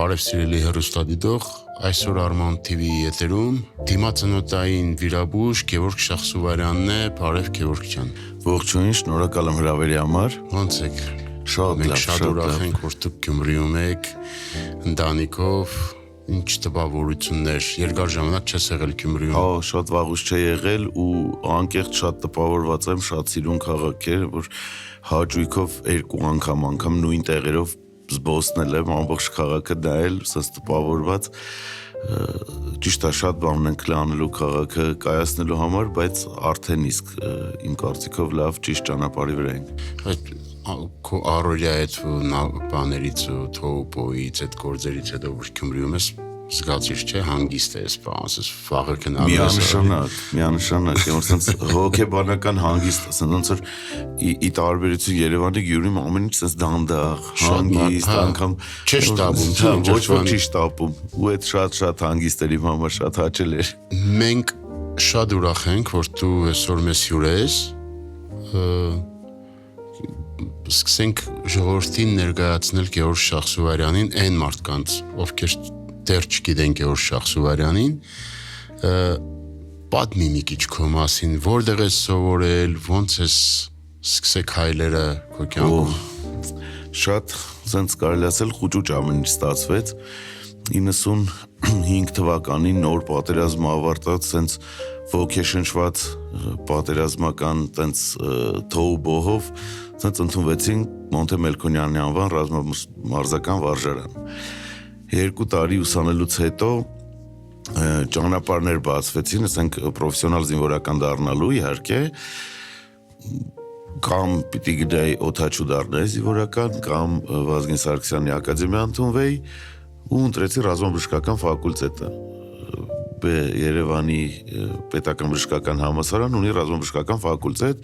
Բարև սիրելի հեռուստադիտող, այսօր Arman TV-ի եթերում դիմացնոտային վիրաբույժ Գևորգ Շախսուվարյանն է, բարև Գևորգ ջան։ Ողջույն, շնորհակալ եմ հրավերի համար։ Ոնց եք։ Շատ ուրախ ենք, որ դուք Գյումրիում եք, ընտանիքով, ինչ տպավորություններ, երկար ժամանակ չես եղել Գյումրիում։ Հա, շատ վաղուց չէ եղել ու անկեղծ շատ տպավորված եմ, շատ սիրուն քաղաք է, որ հաճույքով երկու անգամ նույն տեղերով զբոսնել եմ, ամբողջ քաղաքը նայել, սենց տպավորված, ճիշտ է շատ բան ունենք լանելու քաղաքը կայացնելու համար, բայց արդեն իսկ իմ կարծիքով լավ ճիշտ ճանապարհի վրա ենք։ Այդ քո առօրյա այդ բաներից ու թոուպոյից այդ գործերից հետո որ Գյումրիում ես զգացիր չէ հանգիստ ես բանս վաղը գնալու ես միանշանակ որ սենց հոգեբանական հանգիստ ասեն ոնց որ ի տարբերություն Երևանի Գյումրիում ամեն ինչ սենց դանդաղ հանգիստ անգամ ոչ չի շտապում ու այդ շատ հանգիստ էր իմ համար շատ հաճել էր մենք շատ ուրախ ենք որ դու այսօր մեզ հյուր ես սկսենք ժողովրդին ներկայացնել Գևորգ Շախսուվարյանին այն մարդկանց ովքեր դեռ չգիտեն Գևորգ Շախսուվարյանին պատմի մի քիչ քո մասին որտեղ ես սովորել ոնց ես սկսեք հայլերը քո կյանքում շատ sense կարելի ասել խուճուճ ամեն ինչ ստացվեց 95 թվականին նոր պատերազմը ավարտած sense ոգեշնչված պատերազմական sense թոուբոհով sense ընդունվեցին Մոնտե Մելքոնյանի անվան ռազմամարզական վարժարան 2 տարի ուսանելուց հետո ճանապարհներ բացվեցին, ասենք պրոֆեսիոնալ զինվորական դառնալու իհարկե կամ պիտի գնայի օդաչու դառնայի զինվորական կամ Վազգեն Սարգսյանի ակադեմիա ընդունվեի ու ընտրեցի ռազմաբժշկական ֆակուլտետը Երևանի պետական բժշկական համալսարան ունի ռազմաբժշկական ֆակուլտետ,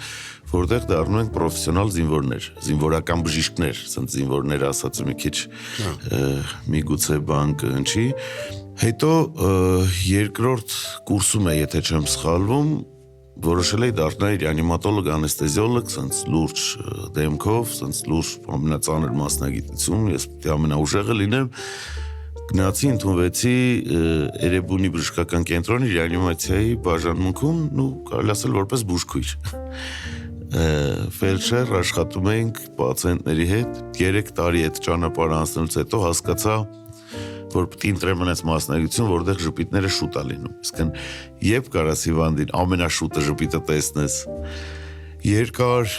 որտեղ դառնում են պրոֆեսիոնալ զինվորներ, զինվորական բժիշկներ, ասենց զինվորներ ասած մի քիչ միգուցե բան կհնչի։ Հետո երկրորդ կուրսում է, եթե չեմ սխալվում, որոշել էի դառնալ ռեանիմատոլոգ, անեստեզիոլոգ, ասենց լուրջ դեմքով, ասենց լուրջ ամենածանր մասնագիտություն, ես պիտի ամենաուժեղը լինեմ Գնացի ընդունվեցի Էրեբունի բժշկական կենտրոնի ռեանիմացիայի բաժանմունքում, ու կարելի ասել որպես բուժքույր։ Ֆելդշեր աշխատում էինք պացիենտների հետ, 3 տարի այդ ճանապարհը անցնելուց հետո հասկացա, որ պիտի ընտրեմ այնպես մասնագիտություն, որտեղ ժպիտները շուտ է լինում։ Իսկ երբ կարաս հիվանդին ամենաշուտը ժպիտը տեսնես, երկար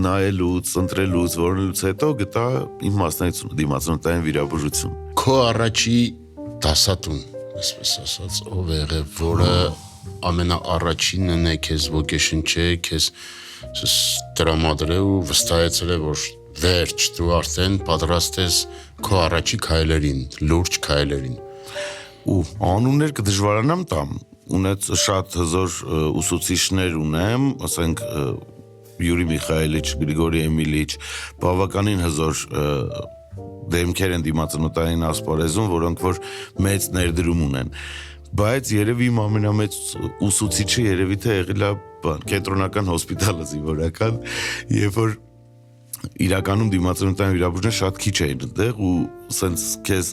նայելուց, ընտրելուց, որոնելուց հետո գտա իմ մասնագիտությունը դիմացնոտային վիրաբուժություն։ Քո առաջի դասատուն, այսպես ասած, ով է եղել, որը ամենաառաջինն է քեզ ոգեշնչել, քեզ տրամադրել ու վստահեցրել, որ վերջ դու արդեն պատրաստ ես քո առաջի քայլերին, լուրջ քայլերին։ Ու անուններ կդժվարանամ տամ, ունեց շատ հզոր ուսուցիչներ ունեմ, ասենք Յուրի Միխայելիչ, Գրիգորի Էմիլիչ, բավականին հզոր դեմքեր են դիմացնոտային ասպարեզում, որոնք որ մեծ ներդրում ունեն։ Բայց երևի իմ ամենամեծ ուսուցիչը երևի թե եղել է կենտրոնական հոսպիտալը զինվորական, երբ որ իրականում դիմացնոտային վիրաբույժները շատ քիչ էին այնտեղ ու սենց քեզ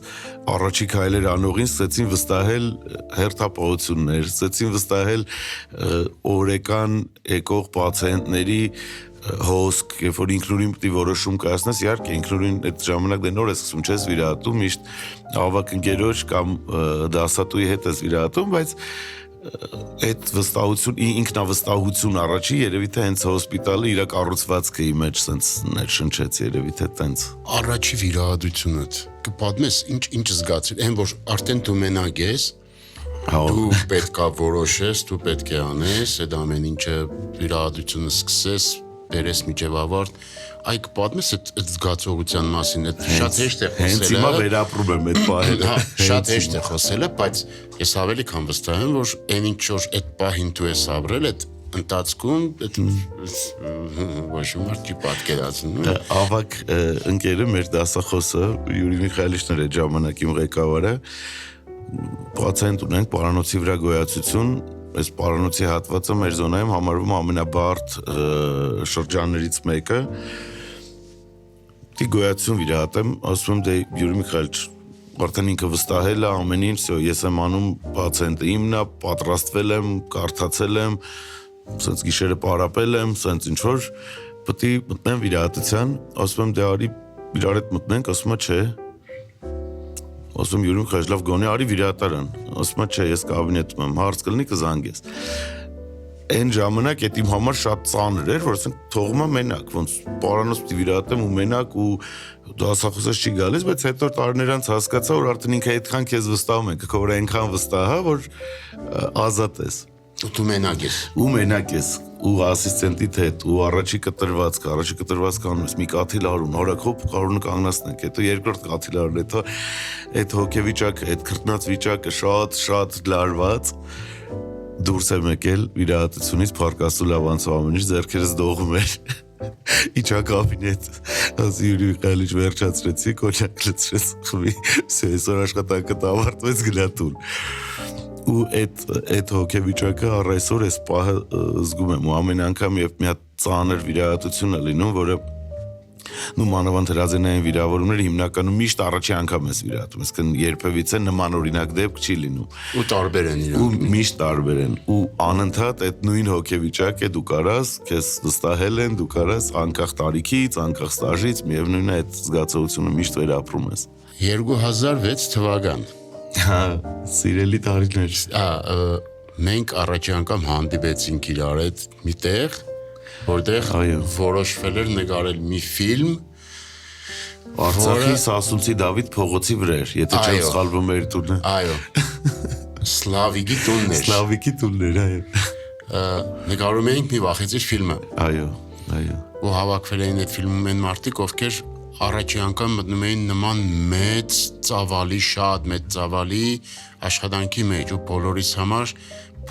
առաջի քայլեր անողին սկսեցին վստահել հերթապահություններ, սկսեցին վստահել օրեկան եկող պացիենտների հոսք, երբ որ ինքնուրույն պիտի որոշում կայացնես, իհարկե ինքնուրույն այդ ժամանակ դե նոր ես սկսում չես վիրահատում, միշտ ավակ ընկերոջ կամ դասատուի հետ ես վիրահատում, բայց այդ վստահություն, ինքնավստահություն առաջի երևի թե հենց հոսպիտալը իր կառուցվածքը ի մեջ սենց ներշնչեց երևի թե տենց Առաջի վիրահատությունդ կպատմես ինչ զգացիր, այն որ արդեն դու մենակ ես, դու պետք է որոշես, դու պետք է անես, այդ ամեն ինչը վիրահատությունը սկսես, բերես միջև ավարտ, այ կպատմես այդ զգացողության մասին, այդ շատ հեշտ է խոսելը։ Հենց հիմա վերապրում եմ այդ պահերը։ Շատ հեշտ է խոսելը, բայց ես ավելի քան վստահ եմ, որ այն ինչ որ այդ պահին դու ես ապրել, այդ ընթացքում ոչ մի չի պատկերացնում։ Ավակ ընկերը մեր դասախոսը Յուրի Միխայելիչն էր այդ ժամանակ իմ ղեկավարը, պացիենտ ունենք պարանոցի վրա գոյացություն Այս պարանոցի հատվածը մեր զոնայում համարվում ամենաբարդ շրջաններից մեկը Դի գոյացություն վիրահատեմ, ասում եմ դե Յուրի Միխայելիչ արդեն ինքը վստահել է ամեն ինչ, ես եմ անում, պացիենտը իմն է, պատրաստվել եմ, կարդացել եմ, սենց գիշերը պարապել եմ, սենց ինչ-որ, պետք է մտնեմ վիրահատության, ասում եմ դե արի իրար հետ մտնենք, ասում է չէ, ասում եմ Յուրին Խաչլավ գոնե արի վիրահատարան, ասում է չէ, ես կաբինետում եմ, հարց կլինի կզանգես։ Այն ժամանակ այդ իմ համար շատ ծանր էր, որ ասենք թողում եմ մենակ, ոնց պարանոց պիտի վիրահատեմ ու մենակ ու դասախոսս չի գալիս, բայց հետո տարիներ անց հասկացա, որ արդեն ինքը այդքան քեզ վստահում է, քո այնքան վստահ է, որ ազատ ես։ Դու մենակ ես։ Ու մենակ ես, ու ասիստենտիդ հետ, ու առաջի կտրվածքը անում ես, մի կաթիլարուն, օրակ հոպ կարողն կանգնացնենք, հետո երկրորդ կաթիլարուն, հետո այդ հոգեվիճակը, այդ քրտնած վիճակը շատ լարված դուրս եմ եկել վիրահատությունից փառքաստու լավ անցավ ամեն ինչ ձեռքերս դողում էր իջա կաբինետ ասի Յուրի Միխայելիչ վերջացրեցի կոչակ լցրեց խմի այսօր աշխատանքը ավարտվեց գնա տուն ու այդ հոգեվիճակը առ այսօր այս պահը զգում եմ ու ամեն անգամ երբ մի հատ ծանր վիրահատություն է լինում որը նու մանավանդ հրազենային վիրավորումները հիմնականում միշտ առաջի անգամ ես վիրահատում, այսինքն երբևիցե նման օրինակ դեպք չի լինում։ Ու տարբեր են իրար։ Ու միշտ տարբեր են։ Ու անընդհատ այդ նույն հոգեվիճակը դու կարաս, քեզ վստահել են, դու կարաս անկախ տարիքից, անկախ ստաժից, միևնույն է այդ զգացողությունը միշտ վերապրում ես։ 2006 թվական։ Հա, սիրելի տարիներ։ Մենք առաջի անգամ հանդիպեցինք իրար հետ միտեղ որտեղ որոշվել էր նկարել մի ֆիլմ Արցախի Սասունցի Դավիթ փողոցի վրա էր, եթե չեմ սխալվում էր տունը։ Այո։ Սլավիկի տունն էր։ Սլավիկի տունն էր, այո։ Նկարում էինք մի վախեցիր ֆիլմը։ Այո։ Ու հավաքվել էին այդ ֆիլմում են մարդիկ, ովքեր առաջի անգամ մտնում էին նման մեծ ծավալի, շատ մեծ ծավալի աշխատանքի մեջ ու բոլորիս համար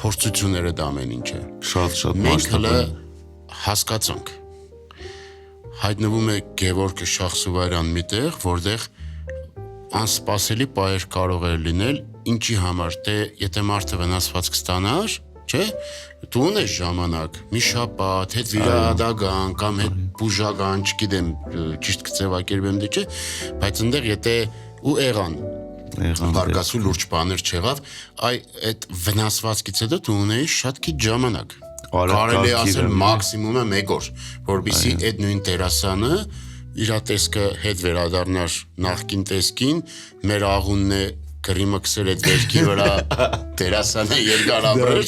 փորձություններ է դա ամեն ինչը։ Շատ մենք հələ հասկացանք հայտնվում է Գևորգ Շախսուվարյան միտեղ, որտեղ անսպասելի պայեր կարող էր լինել, ինչի համար, թե եթե մարդը վնասվածք ստանար, չէ, դու ունես ժամանակ, մի շաբաթ, հետ վիրահատական կամ հետ բուժական, չգիտեմ, ճիշտ կձևակերպեմ դե չէ, բայց այնտեղ եթե ու եղան բարգասու լուրջ բաներ չեղավ, այդ վնասվածքից հետո դու ունեիր շատ քիչ ժամանակ։ Կարելի է ասել մաքսիմումը 1 օր, որբիսի այդ նույն դերասանը իր տեսքը հետ վերադառնար նախկին տեսքին, մեր աղունն է գրիմը քսել այդ վերքի վրա դերասանը երկար ապրել։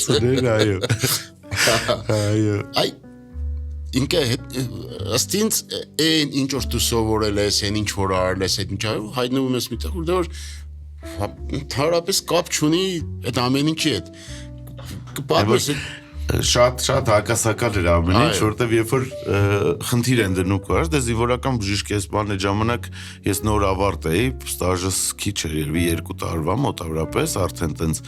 Այո։ Այ ինքը ըստ ինձ այն ինչ որ դու սովորել ես, այն ինչ որ արել ես, այդ ինչա հայտնվում ես միտեղ որ ընդհանրապես կապ չունի այդ ամեն ինչի հետ։ Կպատմես Շատ հակասական էր ամեն ինչ, որտեվ երբ որ խնդիր են դնում կար, դե զինվորական բժիշկ ես բան այդ ժամանակ ես նոր ավարտ էի, ստաժս քիչ էր, երևի 2 տարվա մոտավորապես, արդեն տենց,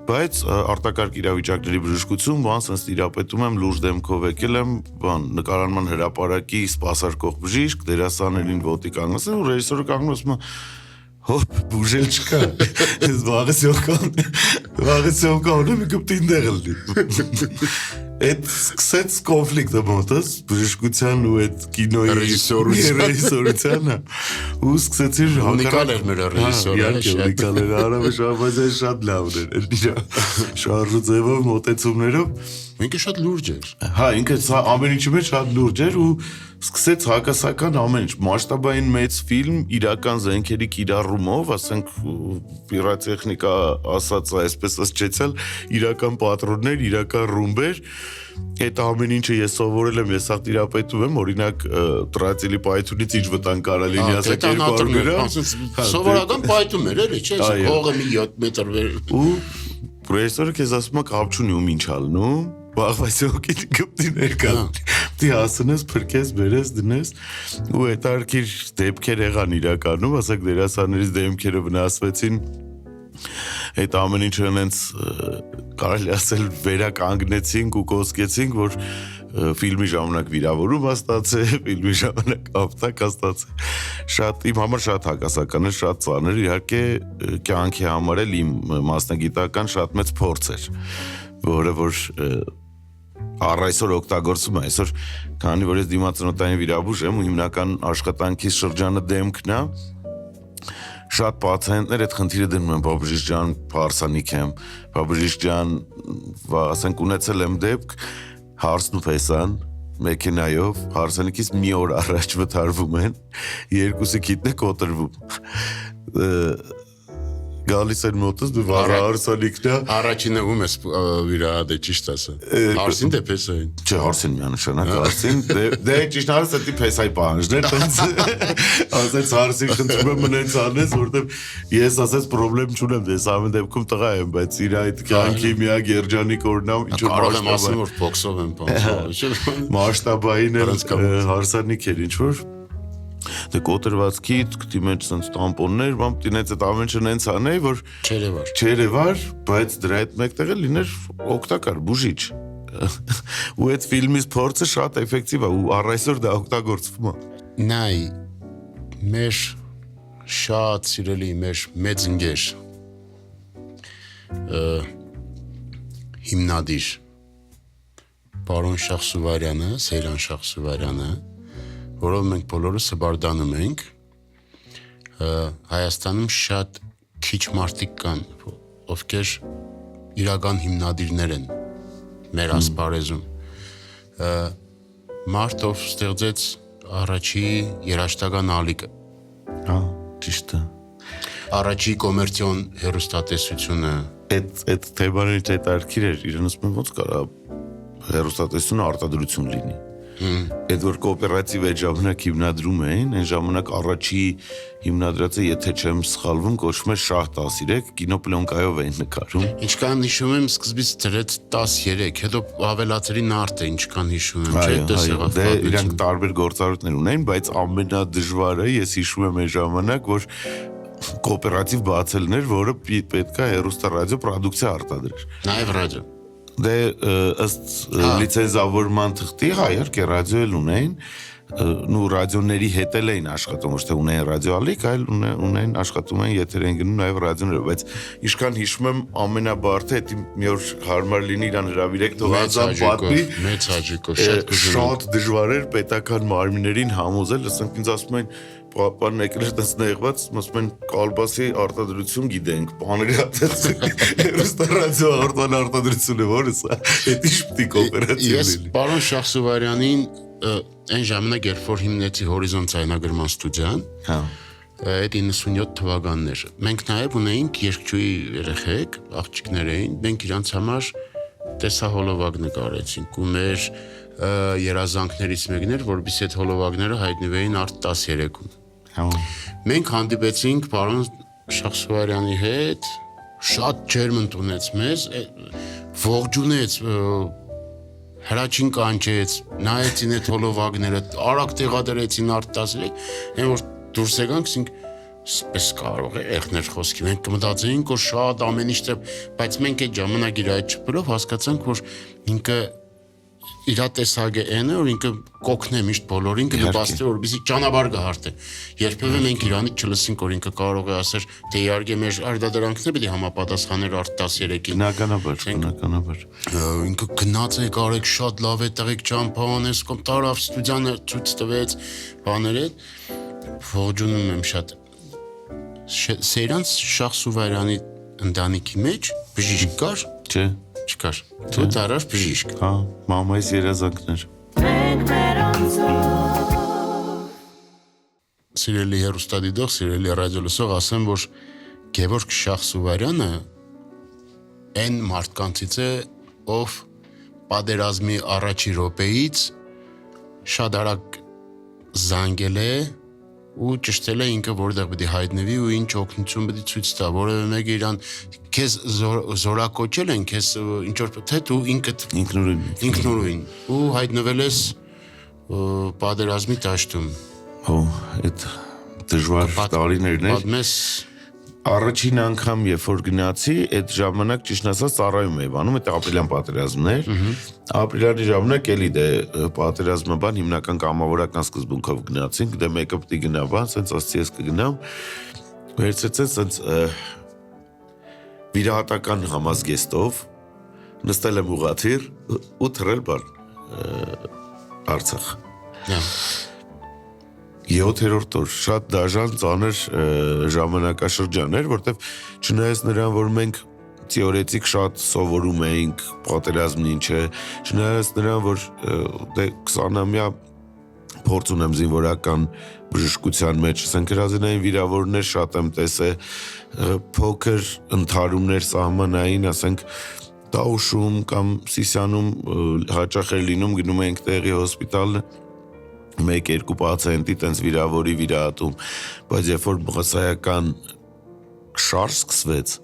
բայց արտակարգ իրավիճակների բժշկություն, բան sense տիրապետում եմ, լուրջ դեմքով եկել եմ, բան նկարահանման հրապարակի սպասարկող բժիշկ, դերասաներին ոտի կանգնեցին ու ռեժիսորը կանգնում է Հոպ, բուժել չկա, ես վաղը սյոմկա մի կպտին դեղել դի։ Այդ սկսեց կոնֆլիկտը մոտս, բժշկության ու այդ կինոյի ռեժիսորությանը, ու սկսեցիր ունիկալ էր մեր ռեժիսորը, ունիկալ էր, արավը շատ լավն էր, շարժու ձևով, մոտեցումներով, ինքը շատ լուրջ էր։ Հա, ինքը ամեն ինչի մեջ շատ լուրջ էր ու սկսեց հակասական ամեն ինչ, մասշտաբային մեծ ֆիլմ, իրական զենքերի կիրառումով, ասենք պիրոտեխնիկա ասած այսպես ասչեցել, իրական պատրոններ, իրական ռումբեր, այդ ամեն ինչը ես սովորել եմ, ես սա տիրապետում եմ, օրինակ տրատիլի պայթունից ինչ վտանգ կարա լինի, ասեք 2 օր գրա։ Սովորական պայթում էր, էլի, չէ, հողը մի 7 մետր վեր։ Ու ռեժիսորը քեզ ասում է կապ չունի ում ինչ ալնում, բաղվասյոկի գպտի ներկա դի հասնես, փրկես, բերես, դնես ու հետարքիր դեպքեր եղան իրականում, ասեք դերասաններից դեմքերը վնասվեցին այդ ամեն ինչը հենց կարելի ասել վերականգնեցինք ու կոսկեցինք, որ ֆիլմի ժամանակ վիրավորում ստացե, ֆիլմի ժամանակ ապտակ ստացե շատ իմ համար շատ հակասական էր, շատ ծանր, իհարկե կյանքի համար էլ իմ մասնագիտական շատ մեծ փորձ էր, որը որ առ այսօր օգտագործում է, այսօր քանի որ ես դիմացնոտային վիրաբույժ եմ ու հիմնական աշխատանքի շրջանը դեմքն է, շատ պացիենտներ այդ խնդիրը դնում են բաբուժիչ ջան, հարսանիք եմ, բաբուժիչ ջան, ասենք ունեցել եմ դեպք, հարսն ու փեսան մեքենայով հարսանիքից մի օր առաջ վթարվում են, երկուսի քիթն է կոտրվում։ Գալիս են մոտս դու հարսանիքն է Առաջինը ում ես վիրահատե ճիշտ ասա։ Հարսին թե փեսային։ Չէ, հարսին միանշանակ հարսին, դե ճիշտ հարսը դի փեսայի պահանջներ, տենց ասես հարսին խնդրում եմ մնաց անես, որտեվ ես ասես խնդրեմ չունեմ, դες ամեն դեպքում տղա եմ, բայց իր այդ կյանքի միակ երջանիկ օրնամ ինչ որ կարող եմ ասեմ որ բոքսով եմ բանսով։ Մասշտաբային հարսանիք էր ինչ որ Դե կոտրվածքի դի մեջ սենց տամպոններ, բամ դինեց այդ ամեն ինչը նենց անեի, որ չերևար, բայց դրա հետ մեկտեղ էլ լիներ օգտակար, բուժիչ։ Ու այդ ֆիլմից փորձը շատ էֆեկտիվ է ու առ այսօր դա օգտագործվում է։ Նայ, մեր շատ սիրելի մեր մեծ ընկեր հիմնադիր պարոն Շախսուվարյանը, Սեյրան Շախսուվարյանը որով մենք բոլորս հբարդանում ենք, Հայաստանում շատ քիչ մարդիկ կան, ովքեր իրական հիմնադիրներ են մեր ասպարեզում, մարդ ով ստեղծեց առաջի երաժշտական ալիքը, ճիշտ է, առաջի կոմերցիոն հեռուստատեսությունը, այդ թեմաներից այդ արքիր էր, իրենս մեն ոնց կարա հեռուստատեսությունը արտադրություն լինի։ Այդ որ կոոպերատիվ այդ ժամանակ հիմնադրում էին, այն ժամանակ առաջի հիմնադրածը, եթե չեմ սխալվում, կոչվում է Շահ 13, կինոպլյոնկայով էին նկարում։ Ինչքան հիշում եմ, սկզբից դրեց 13, հետո ավելացրին արտը, ինչքան հիշում եմ, չէ՞, տեսեղավ։ Դե իրանք տարբեր գործառույթներ ունեն, բայց ամենադժվարը ես հիշում եմ այն ժամանակ, որ կոոպերատիվ բացելն էր, որը պետք է հեռուստա ռադիո պրոդուկցիա արտադրեր։ Նաև ռադիո։ Դե ըստ լիցենզավորման թղթի, իհարկե ռադիո էլ ունեին, ու ռադիոների հետ էլ էին աշխատում, ոչ թե ունեին ռադիոալիք, այլ ունեին աշխատում էին եթեր էին գնում նաև ռադիոները, բայց ինչքան հիշում եմ ամենաբարդը, դա մի օր հարմար լինի իրան հրավիրեք թողածան պատմի, մեծ հաճիկով, շատ դժվար էր պետական մարմիններին համոզել, ասենք ինձ ասում են Պապան եկել էր տես նեղված, ասում են կալբասի արտադրություն գիտենք, բաների հատեցին, հեռուստա ռադիո արտադրությունը որս է, այդ ինչ պիտի կոոպերատիվ լինի։ Ես պարոն Շախսուվարյանին այն ժամանակ երբ որ հիմնեցի Հորիզոնտ ձայնագրման ստուդիան, այդ 97 թվականներ, մենք նաև ունեինք երգչուհի երեխեք, աղջիկներ էին, մենք իրանց համար տեսահոլովակ նկարեցինք ու մեր երազանքներից մեկն էր, որովհետեւ այդ հոլովակները հայտնվեին արտ 13-ում։ Մենք հանդիպեցինք պարոն Շախսուվարյանի հետ, շատ ջերմ ընդունեց մեզ, ողջունեց, հրաչին կանչեց, նայեցին այդ հոլովակները, արագ տեղադրեցին արտ 13, այն որ դուրս եկանք, ասենք սպես կարող է եղներ խոսքի, մենք կմտածեինք, որ շատ ամեն ինչ, բայց մենք այդ ժամանակ իր այդ չփելով հասկացանք, որ ինքը իր տեսակը այն է, որ ինքը կօգնե միշտ բոլորին, կնպաստի, որպեսզի ճանապարհ գահարտե։ Երբևէ մենք իրանից չլսենք, որ ինքը կարող է ասել, թե իհարկե մեր արտադրանքները պետք է համապատասխաներ արտ 13-ին։ Բնականաբար։ Ինքը գնաց է, կարեք շատ լավ է, տղեկ ճամփանես, կամ տարավ ստուդիանը ցույց տվեց, բաները, ողջունում եմ շատ։ Սեյրան Շախսուվարյանի ընտանիքի մեջ բժիշկ կար։ Չէ։ Չկար։ Դու դարար բժիշկ։ Հա, մամայիս երազանքներ։ Սիրելի հեռուստադիտող, սիրելի ռադիոլսող, ասեմ, որ Գևորգ Շախսուվարյանը այն մարդկանցից է, ով պատերազմի առաջի րոպեից շատ արագ զանգել է ու ճշտել է ինքը որտեղ պետք է հայտնվի ու ինչ օգնություն պետք է ցույց տա, որևէ մեկը իրան քեզ զորակոչել են, քեզ ինչ որ թե դու ինքդ ինքնուրույն ու հայտնվել ես պատերազմի դաշտում։ Հո, այդ դժվար տարիներն էր։ Պատմես Առաջին անգամ երբ որ գնացի, այդ ժամանակ ճիշտ ասած ծառայում էի բանում, այդ ապրիլյան պատերազմներ։ Ապրիլյանի ժամանակ էլի դե պատերազմը բան հիմնական կամավորական սկզբունքով գնացինք, դե մեկը պիտի գնա բան, սենց ասացի ես կգնամ։ Վերցրեցեց սենց վիրահատական համազգեստով նստել եմ ուղղաթիռ ու թռել բան Արցախ։ 7-րդ օր շատ դաժան ծանր ժամանակաշրջան էր, որտեվ չնայած նրան, որ մենք թեորետիկ շատ սովորում էինք պատերազմն ինչ է, չնայած նրան, որ դե 20-ամյա փորձ ունեմ զինվորական բժշկության մեջ, ասենք հրազենային վիրավորներ շատ եմ տեսել, փոքր ընդհարումներ սահմանային, ասենք Տաուշում կամ Սիսիանում հաճախ էր լինում, գնում էինք տեղի հոսպիտալ, 1-2 պացիենտի տենց վիրավորի վիրահատում, բայց երբ որ բղսայական շարժ սկսվեց,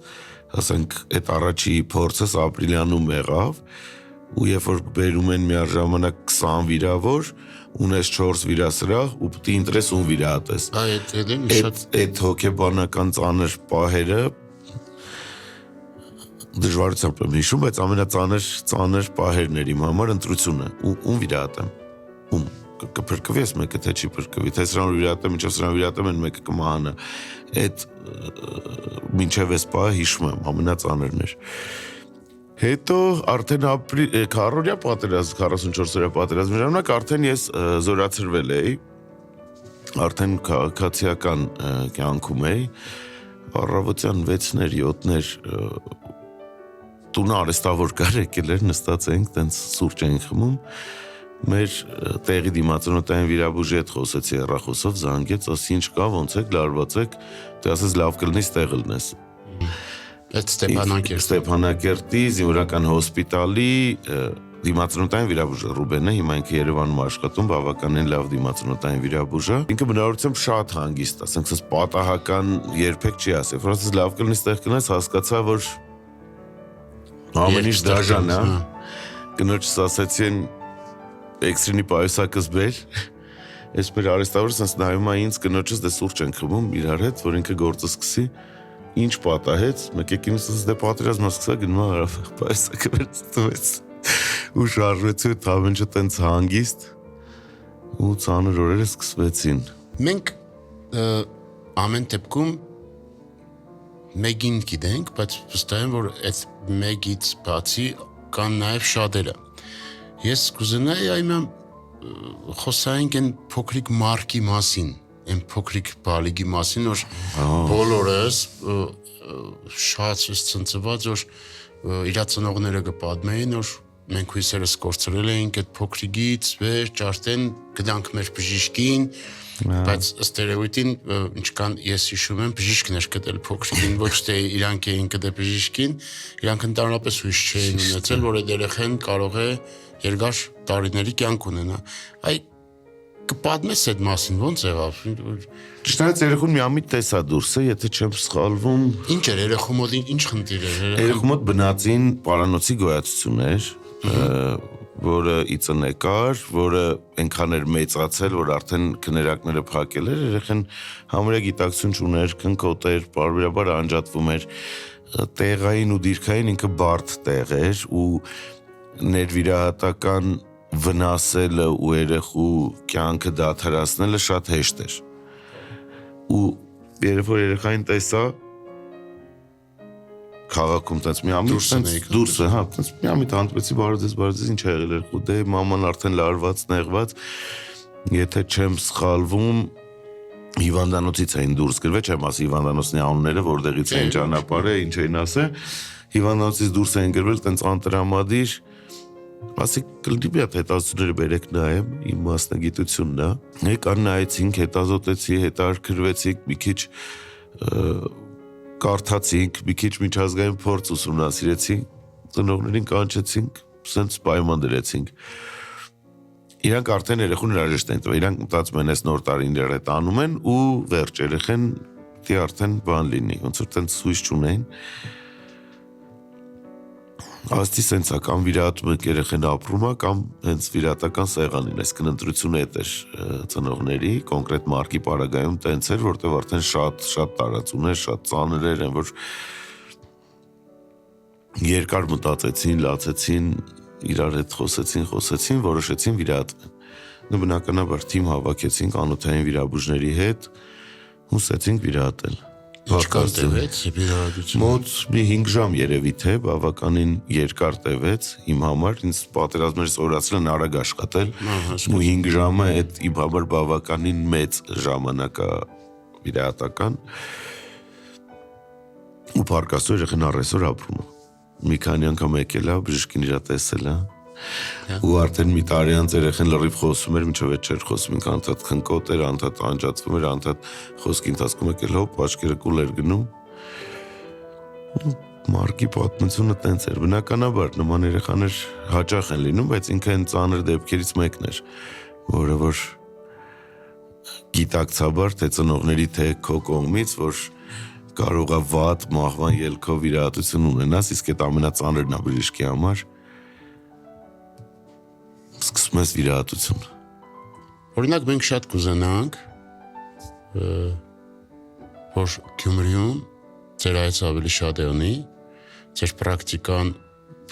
ասենք այդ առաջի փորձս ապրիլյանում եղավ, ու երբ որ բերում են միաժամանակ 20 վիրավոր, ունես 4 վիրասրահ ու պետք է ինտրես ուն վիրահատես։ Այդ հոգեբանական ծանր պահերը դժվարությամբ եմ հիշում, բայց ամենածանր պահերն էր իմ համար ընտրությունը, ում վիրահատեմ, ում կփրկվի ես մեկը, թե չի փրկվի, թե սրան վիրահատեմ, ինչով սրան վիրահատեմ, են մեկը կմահանա, այդ մինչև այս պահը հիշում եմ, ամենածանրն էր։ Հետո արդեն քառորյա պատերազմ, 44-օրյա պատերազմի ժամանակ արդեն ես զորացրվել էի, արդեն քաղաքացիական կյանքում էի, առավոտյան 6-ներ, 7-ներ տունը արեստավոր կար եկել էր, նստած էինք, տենց սուրճ էինք խմում, մեր տեղի դիմացնոտային վիրաբուժի հետ խոսեցի հեռախոսով, զանգեց, ասի ինչ կա, ոնց եք, լարված եք, դե ասես լավ կլինի ստեղ լնես։ Այդ Ստեփանակերտի զինվորական հոսպիտալի դիմացնոտային վիրաբուժը Ռուբենը, հիմա ինքը Երևանում աշխատում, բավականին լավ դիմացնոտային վիրաբուժ է։ Ինքը բնավորությամբ շատ հանգիստ, ասենք ասես պատահական երբեք չի ասել, որ ասես լավ կլինի ստեղ կնես, հասկացա, որ ամեն ինչ դաժան է։ Կնոջս ասեցին էքստրինի պայուսակս բեր, ես մեր արեստավորը սենց նայում է ինձ կնոջս դե սուրճ ենք խմում իրար հետ, որ ինքը գործը սկսի, ինչ պատահեց, մեկ եկինս ասես դե պատերազմը սկսա գնում է պայուսակը վերցտվեց ու շարժվեցի ու ամեն ինչ տենց հանգիստ ու ծանր օրերը սկսվեցին։ Մենք ամեն դեպքում մեկին գիտենք, բայց վստահ եմ, որ այդ մեկից բացի կան նաև շատերը։ Ես կուզենայի այմյան խոսայինք են փոքրիկ մարկի մասին, են փոքրիկ բալիգի մասին, որ բոլորս շատ ցնցված, որ իրա ծնողները կպատմեին, որ մենք հույսերս կորցրել էինք այդ փոքրիկից, վերջ արդեն գնանք մեր բժիշկին, բայց ըստ երևույթին ինչքան ես հիշում եմ, բժիշկն էր գտել փոքրիկին, ոչ թե իրանք էին գտել բժիշկին, իրանք ընդհանրապես հույս չէին ունեցել, որ այդ երեխան կարող է երկար տարիների կյանք ունենա։ Այ կպատմես այդ մասին, ոնց եղավ։ Ճշտարից երեխուն միամիտ տեսա դուրսը, եթե չեմ սխալվում։ Ինչ էր երեխու մոտ, ինչ խնդիր էր։ Երեխու մոտ բնածին պարանոցի գոյացություն էր, որը իծն կար, որը այնքան էր մեծացել, որ արդեն քներակները փակել էր, երեխան համարյա գիտակցություն չուներ, քնքոտ էր, պարբերաբար անջատվում էր, տեղային ու դիրքային ինքը բարդ տեղ էր ու ներվիրահատական վնասելը ու երեխու կյանքը դադարեցնելը շատ հեշտ էր։ Ու երբ որ երեխային տեսա քաղաքում տենց միամիտ դուրս հա տենց միամիտ հանդիպեցի բարեձեզ ինչ ա եղել երկու դե մաման արդեն լարված նեղված եթե չեմ սխալվում հիվանդանոցից էին դուրս գրվել չեմ ասի հիվանդանոցի անունները որտեղից էին ճանապարհը ինչ էին ասել հիվանդանոցից դուրս էին գրվել տենց անտրամադիր ասի կլինի այդ հետազոտությունները բերեք նայեմ իմ մասնագիտությունն է եկան նայեցինք հետազոտեցի հետաքրքրվեցինք մի քիչ կարդացինք, մի քիչ միջազգային փորձ ուսումնասիրեցինք, ծնողներին կանչեցինք, սենց պայման դրեցինք։ Իրանք արդեն երեխուն հրաժեշտ են տվել, իրանք մտածում են այս նոր տարին այդ անում են ու վերջ երեխեն դի արդեն բան լինի, ոնց որ տենց հույս չունեին։ Աստի սենց է, կամ վիրահատում եք երեխեն ապրում է, կամ հենց վիրահատական սեղանին, այսինքն ընտրությունը էդ էր ծնողների, կոնկրետ մարկի պարագայում տենց էր, որտեղ արդեն շատ տարածուն էր, շատ ծանր էր, որ երկար մտածեցին, լացեցին, իրար հետ խոսեցին, որոշեցին վիրահատել։ Ու բնականաբար թիմ հավաքեցինք անոթային վիրաբույժների հետ, հուսեցինք վիրահատել։ Ինչքան տևեց իրադարձությունը։ Մոտ մի 5 ժամ երևի թե բավականին երկար տևեց իմ համար, ինձ պատերազմներից օրացրել են արագ աշխատել, ու 5 ժամը այդ իմ համար բավականին մեծ ժամանակ է վիրահատական, ու փառքաստու երեխան առեսօր ապրում է, մի քանի անգամ եկել է, բժշկին իրա տեսել է, ու արդեն մի տարի անց երեխան լրիվ խոսում էր, մինչև այդ չէր խոսում, ինքը անդադ խնկոտ էր, անդադ անջատվում էր, անդադ խոսքի ընթացքում եկել հոп, աչքերը կուլ էր գնում, Մարկի պատմությունը տենց էր, բնականաբար նման երեխաներ հաճախ են լինում, բայց ինքը այն ծանր դեպքերից մեկն էր, որը որ գիտակցաբար թե ծնողների, թե քո կողմից, որ կարող է վատ մահվան ելքով վիրահատություն ունենաս, իսկ այդ ամենածանրն է բժշկի համար, սկսում ես վիրահատություն։ Օրինակ մենք շատ կուզենանք, որ Գյումրիում ձեր այց ավելի շատ եղնի, ձեր պրակտիկան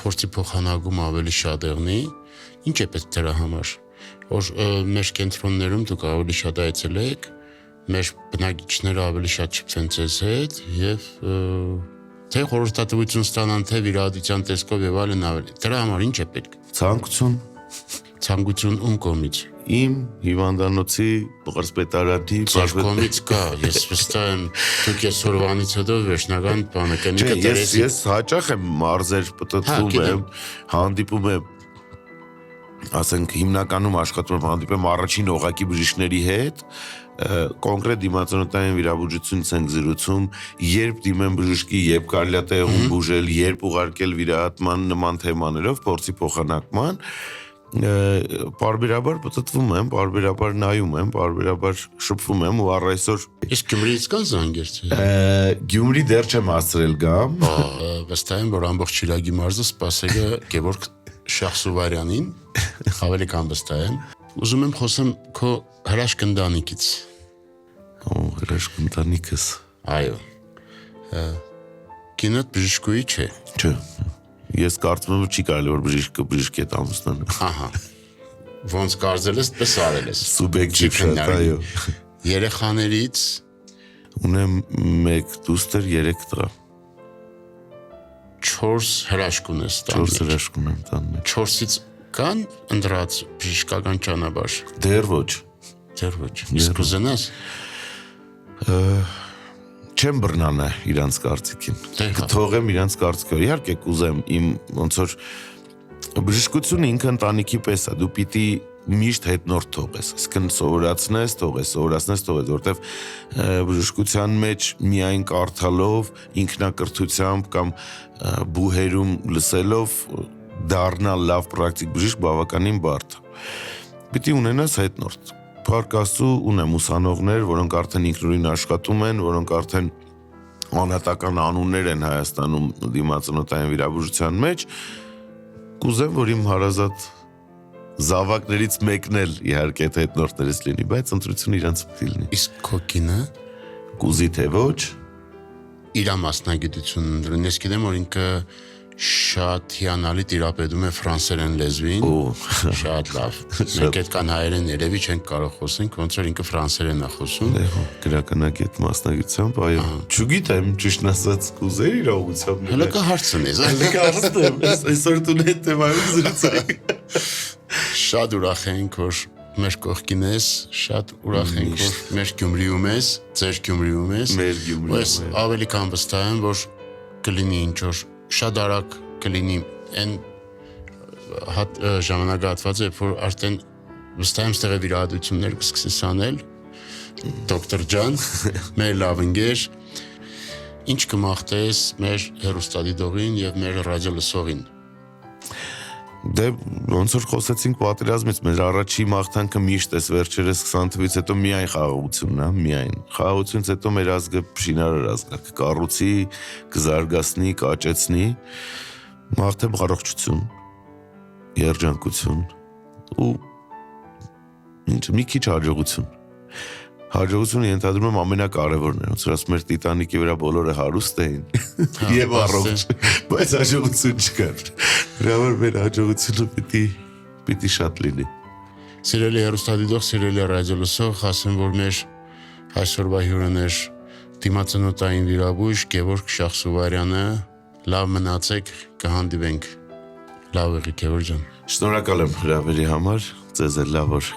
փորձի փոխանակում ավելի շատ եղնի, ինչ է պետք դրա համար, որ մեր կենտրոններում դուք ավելի շատ այցելեք, մեր բնակիչները ավելի շատ շփվեն ձեզ հետ եւ թե խորհրդատվություն ստանան, թե վիրահատության տեսքով եւ այլն ավելի։ Դրա համար ինչ է պետք։ Ցանկություն Ցանկություն ում կողմից։ Իմ հիվանդանոցի պարսպետարանի Ձեր կողմից կա, ես վստահ եմ, դուք այսօրվանից հետո վերջնական բանը կնիկը դերեցի։ Ես հաճախ եմ մարզեր պտտվում եմ, հանդիպում եմ, ասենք հիմնականում աշխատում եմ հանդիպեմ առաջին օղակի բժիշկների հետ, կոնկրետ դիմացոնային վիրաբուժությունից ենք զրուցում, երբ դիմեմ բժշկի, երբ կարելի է տեղում բուժել, երբ ուղարկել վիրահատման նման թեմաներով, փորձի փոխանակման, պարբերաբար պտտվում եմ, պարբերաբար նայում եմ, պարբերաբար շփվում եմ ու առ այսօր Իսկ Գյումրիից կան զանգեր թե։ Գյումրի դեռ չեմ հասցրել գամ։ Վստահ եմ, որ ամբողջ Շիրակի մարզը սպասել է Գևորգ Շախսուվարյանին, ավելի կան վստահ եմ։ Ուզում եմ խոսեմ քո հրաշք ընտանիքից։ Հրաշք ընտանիքս։ Այո։ Կինոտ բժշկուհի չէ։ Չէ։ Ես կարծում եմ, չի կարելի որ բժիշկի հետ ամուսնանալ։ Ահա։ Ոնց կարծել ես, պես արել ես։ Սուբյեկտիվ շատ, այո։ Երեխաներից ունեմ 1 դուստր, 3 տղա։ 4 հրաշք ունես տան։ 4 հրաշք ունեմ տան մեջ։ 4-ից կան ընտրած բժշկական ճանապարհ։ Դեռ ոչ։ Դեռ ոչ։ Իսկ ուզենաս։ Չեմ բռնանա իրանց կարծիքին։ Կթողեմ իրանց կարծիքը։ Իհարկե կուզեմ իմ ոնց որ բժշկությունը ինքը ընտանիքի պես է, դու պիտի միշտ հետնորդ թողես, այսինքն սովորացնես, որտեվ բժշկության մեջ միայն կարդալով, ինքնակրթությամբ կամ բուհերում լսելով դառնալ լավ պրակտիկ բժիշկ բավականին բարդ է։ Պիտի ունենաս հետնորդ։ Փառք Աստծո, ունեմ ուսանողներ, որոնք արդեն ինքնուրույն աշխատում են, որոնք արդեն անհատական անուններ են Հայաստանում դիմացոնային վիրաբուժության մեջ, կուզեմ, որ իմ հարազատ զավակներից մեկն էլ իհարկե այդ հետնորդներից լինի, բայց ընտրությունը իրանց պետք է լինի։ Իսկ քո կինը կուզի թե ոչ, իր մասնագիտությունն ընդրեն։ Ես գիտեմ, որ ինքը շատ հիանալի տիրապետում է ֆրանսերեն լեզվին, շատ լավ։ Մենք այդ կան հայերեն երևի չենք կարող խոսենք, ոնց որ ինքը ֆրանսերեն է խոսում։ Գրականագետ մասնագիտությամբ, այո։ Չգիտեմ, ճիշտն ասած, կուզեի իրողությամբ։ Հələ կա հարցնես։ Հələ կա հարցնեմ, այսօր դու այդ թեմայով զրուցենք։ Շատ ուրախ ենք, որ մեր կողքին ես, շատ ուրախ ենք, որ մեր Գյումրիում ես, ձեր Գյումրիում ես։ Մեր Գյումրիում ես։ Ավելի կան վստահ եմ, որ կլինի ինչ որ շատ արագ կլինի այն ժամանակահատվածը, որ արդեն վստահ եմ ստեղի վիրահատություններ կսկսես անել, դոկտոր ջան, մեր լավ ընկեր, ինչ կմաղթես մեր հեռուստադիտողին եւ մեր ռադիոլսողին։ Դե ոնց որ խոսեցինք պատերազմից, մեր առաջի մաղթանքը միշտ էս վերջերս 20 թվականից հետո միայն խաղաղությունն է, միայն։ Խաղաղությունից հետո մեր ազգը շինարար ազգ է, կկառուցի, կզարգացնի, կաճեցնի, մաղթեմ առողջություն, երջանկություն ու մի քիչ հաջողություն։ Հաջողությունը ենթադրում եմ ամենակարևորն է, ոնց որ ասում մեր Տիտանիկի վրա բոլորը հարուստ էին եւ առողջ, բայց հաջողություն չկար։ Դրա համար մեր հաջողությունը պիտի շատ լինի։ Սիրելի հեռուստադիտող, սիրելի ռադիոլսող, ասեմ, որ մեր այսօրվա հյուրն էր դիմացնոտային վիրաբույժ Գևորգ Շախսուվարյանը, լավ մնացեք, կհանդիպենք, լավ եղեք Գևորգ ջան։ Շնորհակալ եմ հրավերի համար, ձեզ էլ լավ օր։